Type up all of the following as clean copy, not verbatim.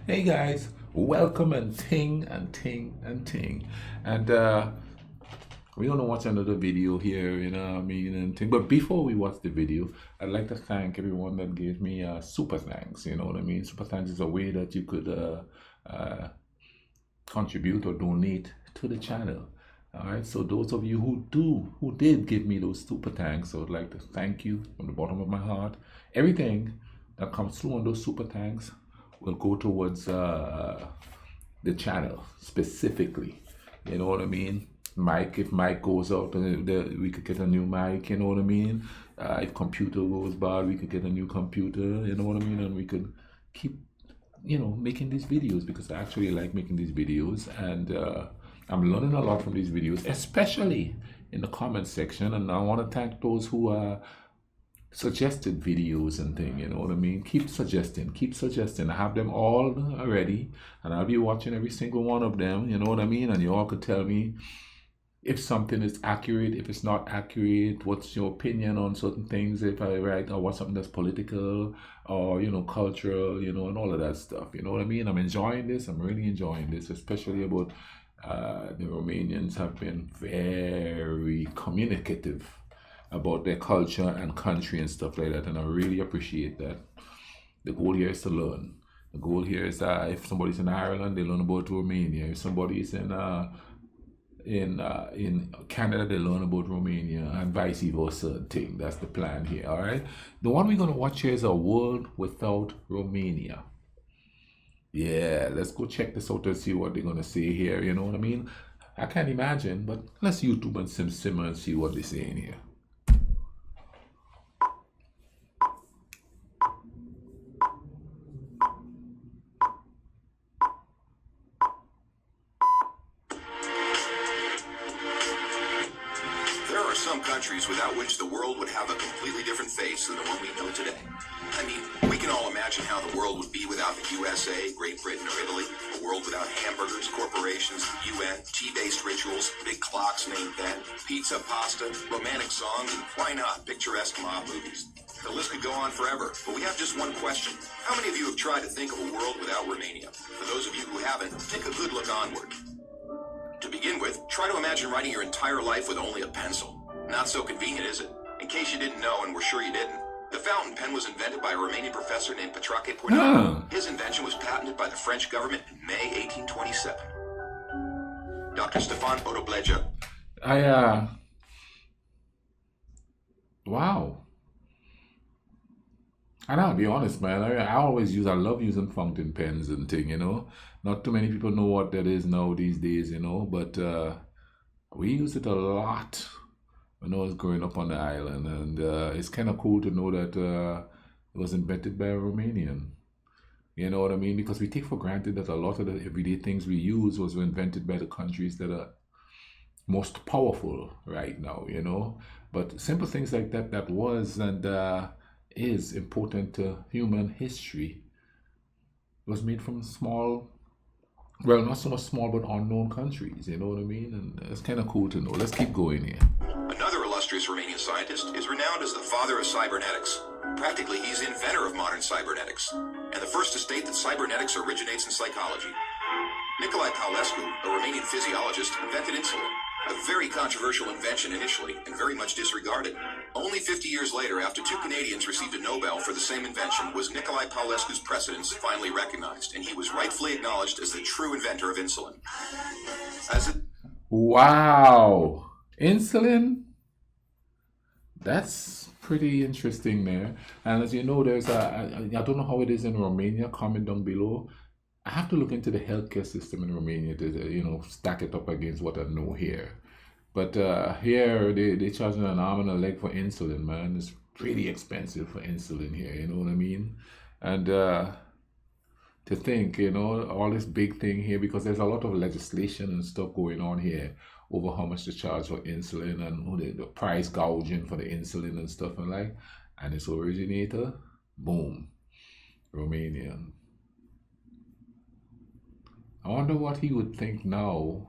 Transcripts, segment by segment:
Hey guys, welcome and ting and ting and ting. And we're gonna watch another video here, you know what I mean, and ting. But before we watch the video, I'd like to thank everyone that gave me super thanks, you know what I mean? Super thanks is a way that you could uh, contribute or donate to the channel. All right, so those of you who did give me those super thanks, I would like to thank you from the bottom of my heart. Everything that comes through on those super thanks will go towards the channel specifically. You know what I mean? Mic, if mic goes out, we could get a new mic. You know what I mean? If computer goes bad, we could get a new computer. You know what I mean? And we could keep making these videos because I actually like making these videos, and I'm learning a lot from these videos, especially in the comment section. And I want to thank those who suggested videos and thing, you know what I mean? Keep suggesting. I have them all already, and I'll be watching every single one of them, you know what I mean? And you all could tell me if something is accurate, if it's not accurate, what's your opinion on certain things, if I write or what something that's political or cultural, and all of that stuff. You know what I mean? I'm enjoying this. I'm really enjoying this, especially about the Romanians have been very communicative about their culture and country and stuff like that, and I really appreciate that. The goal here is to learn. The goal here is if somebody's in Ireland, they learn about Romania. If somebody's in Canada, they learn about Romania, and vice versa. Thing that's the plan here. All right. The one we're gonna watch here is a world without Romania. Yeah, let's go check this out and see what they're gonna say here. You know what I mean? I can't imagine, but let's YouTube and simmer and see what they're saying here. There are some countries without which the world would have a completely different face than the one we know today. I mean, we can all imagine how the world would be without the USA, Great Britain, or Italy. A world without hamburgers, corporations, the UN, tea-based rituals, big clocks named then, pizza, pasta, romantic songs, and why not picturesque mob movies. The list could go on forever, but we have just one question. How many of you have tried to think of a world without Romania? For those of you who haven't, take a good look onward. To begin with, try to imagine writing your entire life with only a pencil. Not so convenient, is it? In case you didn't know, and we're sure you didn't, the fountain pen was invented by a Romanian professor named Petrache Pornaro. His invention was patented by the French government in May 1827. Dr. Stefan Podobleja. Wow. And I'll be honest, man. I love using fountain pens and thing, Not too many people know what that is now these days, but we use it a lot when I was growing up on the island. And it's kind of cool to know that it was invented by a Romanian. You know what I mean? Because we take for granted that a lot of the everyday things we use was invented by the countries that are most powerful right now, But simple things like that was and is important to human history. It was made from small, well, not so much small, but unknown countries, you know what I mean? And it's kind of cool to know. Let's keep going here. Another illustrious Romanian scientist is renowned as the father of cybernetics. Practically, he's the inventor of modern cybernetics, and the first to state that cybernetics originates in psychology. Nicolae Paulescu, a Romanian physiologist, invented insulin. A very controversial invention initially, and very much disregarded. Only 50 years later, after two Canadians received a Nobel for the same invention, was Nicolae Paulescu's precedence finally recognized, and he was rightfully acknowledged as the true inventor of insulin. Wow! Insulin? That's pretty interesting there. And as you know, I don't know how it is in Romania, comment down below. I have to look into the healthcare system in Romania to, stack it up against what I know here. But here, they charge an arm and a leg for insulin, man. It's pretty expensive for insulin here, you know what I mean? And to think, all this big thing here, because there's a lot of legislation and stuff going on here over how much to charge for insulin and the price gouging for the insulin and stuff and its originator, boom, Romanian. I wonder what he would think now,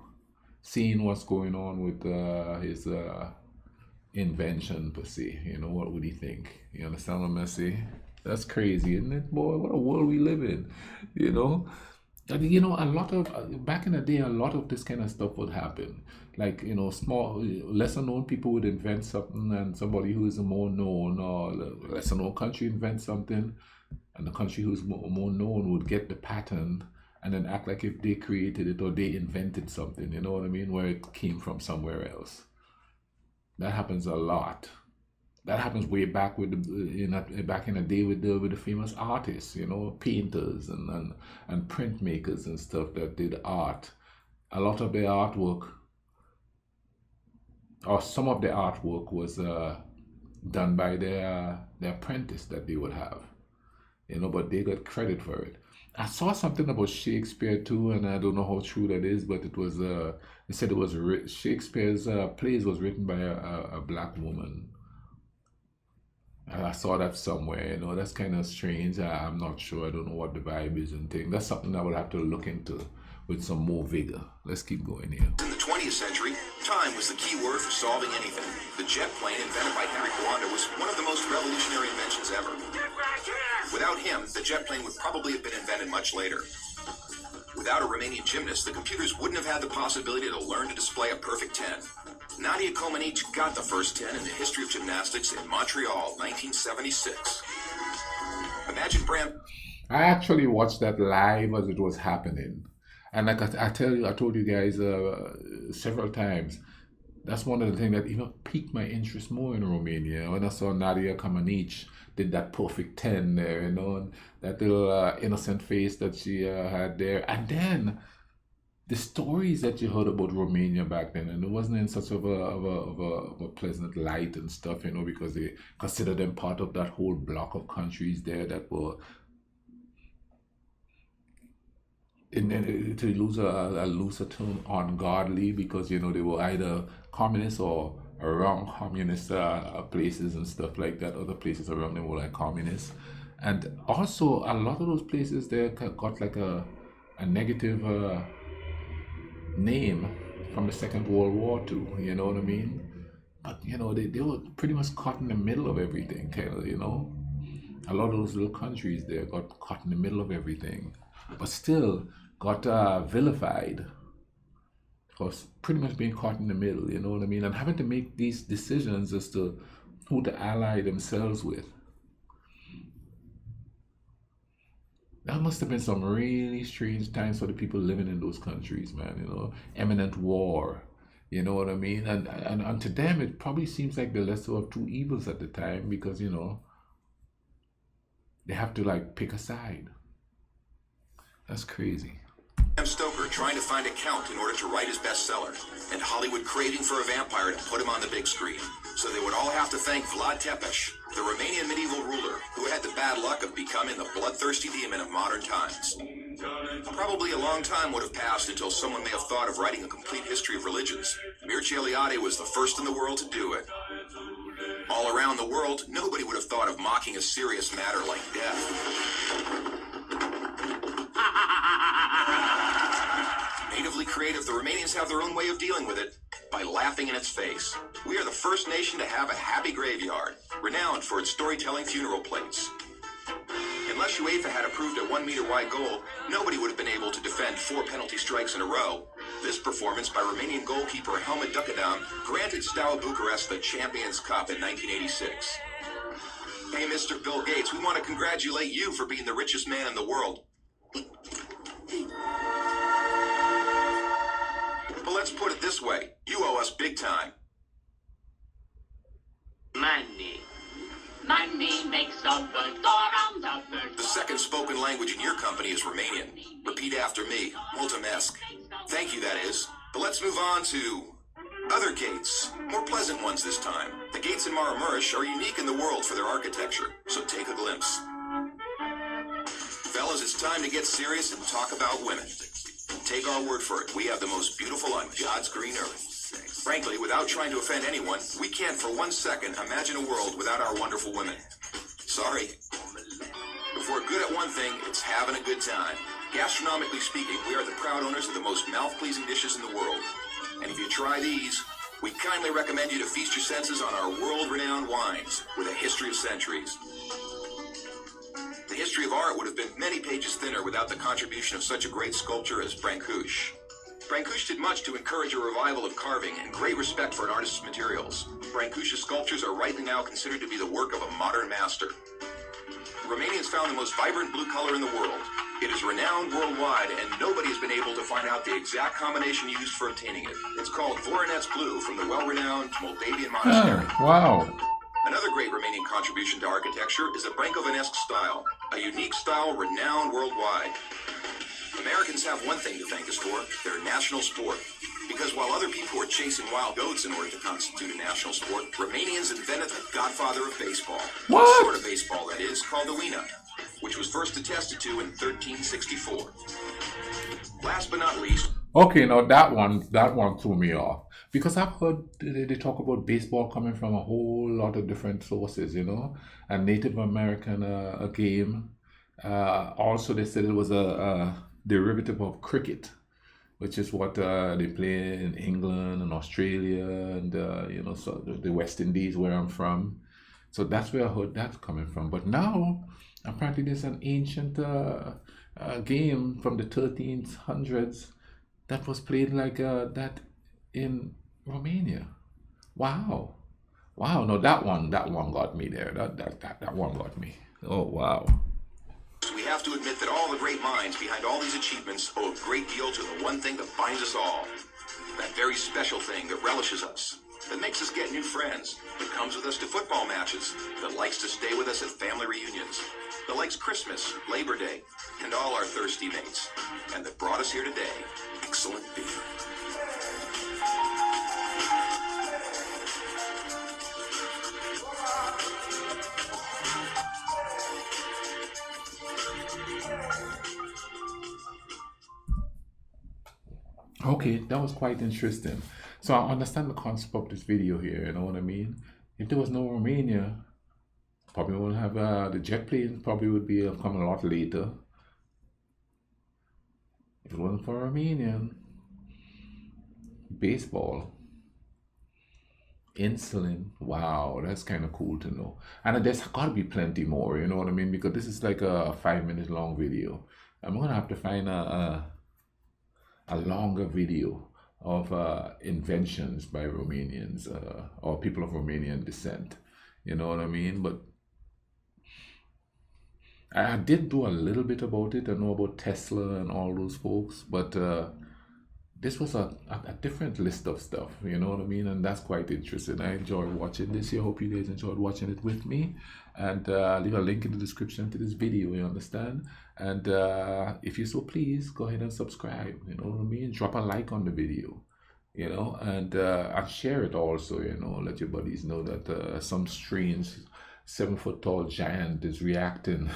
seeing what's going on with his invention per se. What would he think? You understand what I'm saying? That's crazy, isn't it, boy? What a world we live in, you know? And a lot of back in the day, a lot of this kind of stuff would happen. Like, small, lesser known people would invent something, and somebody who is more known or lesser known country invents something, and the country who's more known would get the pattern and then act like if they created it or they invented something, you know what I mean? Where it came from somewhere else. That happens a lot. That happens way back with back in the day with the famous artists, painters and printmakers and stuff that did art. A lot of their artwork, or some of their artwork, was done by their apprentice that they would have, but they got credit for it. I saw something about Shakespeare too, and I don't know how true that is, but it was they said it was Shakespeare's plays was written by a black woman. I saw that somewhere, that's kind of strange. I'm not sure. I don't know what the vibe is and thing. That's something I would have to look into with some more vigor. Let's keep going here. In the 20th century, time was the key word for solving anything. The jet plane, invented by Henry Fonda, was one of the most revolutionary inventions ever. Without him, the jet plane would probably have been invented much later. Without a Romanian gymnast, the computers wouldn't have had the possibility to learn to display a perfect 10. Nadia Comaneci got the first 10 in the history of gymnastics in Montreal, 1976. Imagine Bram. I actually watched that live as it was happening. And like I told you guys several times, that's one of the things that even piqued my interest more in Romania. When I saw Nadia Comaneci did that perfect 10 there, and that little innocent face that she had there. And then the stories that you heard about Romania back then, and it wasn't in such of a pleasant light and stuff, because they considered them part of that whole block of countries there that were, to use a looser term, ungodly, because they were either communist or around communist places and stuff like that. Other places around them were like communists, and also a lot of those places there got like a negative name from the Second World War too. You know what I mean? But they were pretty much caught in the middle of everything, kind of. A lot of those little countries there got caught in the middle of everything, but still got vilified for pretty much being caught in the middle, you know what I mean? And having to make these decisions as to who to ally themselves with. That must have been some really strange times for the people living in those countries, man, imminent war, you know what I mean? And to them, it probably seems like the lesser of two evils at the time, because, they have to like pick a side. That's crazy. Bram Stoker trying to find a count in order to write his bestseller, and Hollywood craving for a vampire to put him on the big screen. So they would all have to thank Vlad Tepes, the Romanian medieval ruler who had the bad luck of becoming the bloodthirsty demon of modern times. Probably a long time would have passed until someone may have thought of writing a complete history of religions. Mircea Eliade was the first in the world to do it. All around the world, nobody would have thought of mocking a serious matter like death. Natively creative, the Romanians have their own way of dealing with it, by laughing in its face. We are the first nation to have a happy graveyard, renowned for its storytelling funeral plates. Unless UEFA had approved a 1-meter wide goal, nobody would have been able to defend 4 penalty strikes in a row. This performance by Romanian goalkeeper Helmut Ducadam granted Steaua Bucharest the Champions Cup in 1986. Hey, Mr. Bill Gates, we want to congratulate you for being the richest man in the world. But let's put it this way, you owe us big time. Money. Money makes the world go round, the world. The second spoken language in your company is Romanian. Repeat after me. Mulțumesc. Thank you, that is. But let's move on to other gates. More pleasant ones this time. The gates in Maramureș are unique in the world for their architecture, so take a glimpse. Fellas, it's time to get serious and talk about women. Take our word for it, we have the most beautiful on God's green earth. Frankly, without trying to offend anyone, we can't for 1 second imagine a world without our wonderful women. Sorry. If we're good at one thing, it's having a good time. Gastronomically speaking, we are the proud owners of the most mouth-pleasing dishes in the world. And if you try these, we kindly recommend you to feast your senses on our world-renowned wines with a history of centuries. The history of art would have been many pages thinner without the contribution of such a great sculptor as Brancusi. Brancusi did much to encourage a revival of carving and great respect for an artist's materials. Brancusi's sculptures are rightly now considered to be the work of a modern master. Romanians found the most vibrant blue color in the world. It is renowned worldwide, and nobody has been able to find out the exact combination used for obtaining it. It's called Voronezh blue from the well-renowned Moldavian monastery. Wow. Another great Romanian contribution to architecture is the Brancovanesque style, a unique style renowned worldwide. Americans have one thing to thank us for, their national sport. Because while other people were chasing wild goats in order to constitute a national sport, Romanians invented the godfather of baseball. What? A sort of baseball, that is, called the Wina, which was first attested to in 1364. Last but not least... Okay, now that one threw me off. Because I've heard they talk about baseball coming from a whole lot of different sources, you know. A Native American a game. Also, they said it was a derivative of cricket, which is what they play in England and Australia and you know, so the West Indies where I'm from. So that's where I heard that's coming from. But now apparently there's an ancient game from the 1300s that was played like that in Romania. Wow. No, that one got me there. That one got me. Oh wow. We have to admit that all the great minds behind all these achievements owe a great deal to the one thing that binds us all. That very special thing that relishes us, that makes us get new friends, that comes with us to football matches, that likes to stay with us at family reunions, that likes Christmas, Labor Day, and all our thirsty mates, and that brought us here today, excellent beer. Okay, that was quite interesting. So I understand the concept of this video here, you know what I mean? If there was no Romania, probably wouldn't have the jet plane probably would be come a lot later. If it wasn't for Romanian, baseball, insulin, wow, that's kind of cool to know. And there's got to be plenty more, you know what I mean? Because this is like a 5-minute long video. I'm gonna have to find a longer video of inventions by Romanians or people of Romanian descent. You know what I mean? But I did do a little bit about it. I know about Tesla and all those folks, but this was a different list of stuff, you know what I mean? And that's quite interesting. I enjoyed watching this. I hope you guys enjoyed watching it with me. And leave a link in the description to this video, you understand? And if you so please, go ahead and subscribe, you know what I mean? Drop a like on the video, you know, and share it also, you know, let your buddies know that some strange 7-foot-tall giant is reacting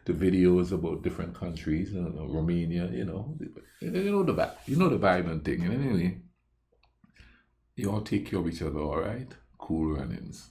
to videos about different countries, Romania, you know the vibe and thing. And anyway, you all take care of each other, all right? Cool runnings.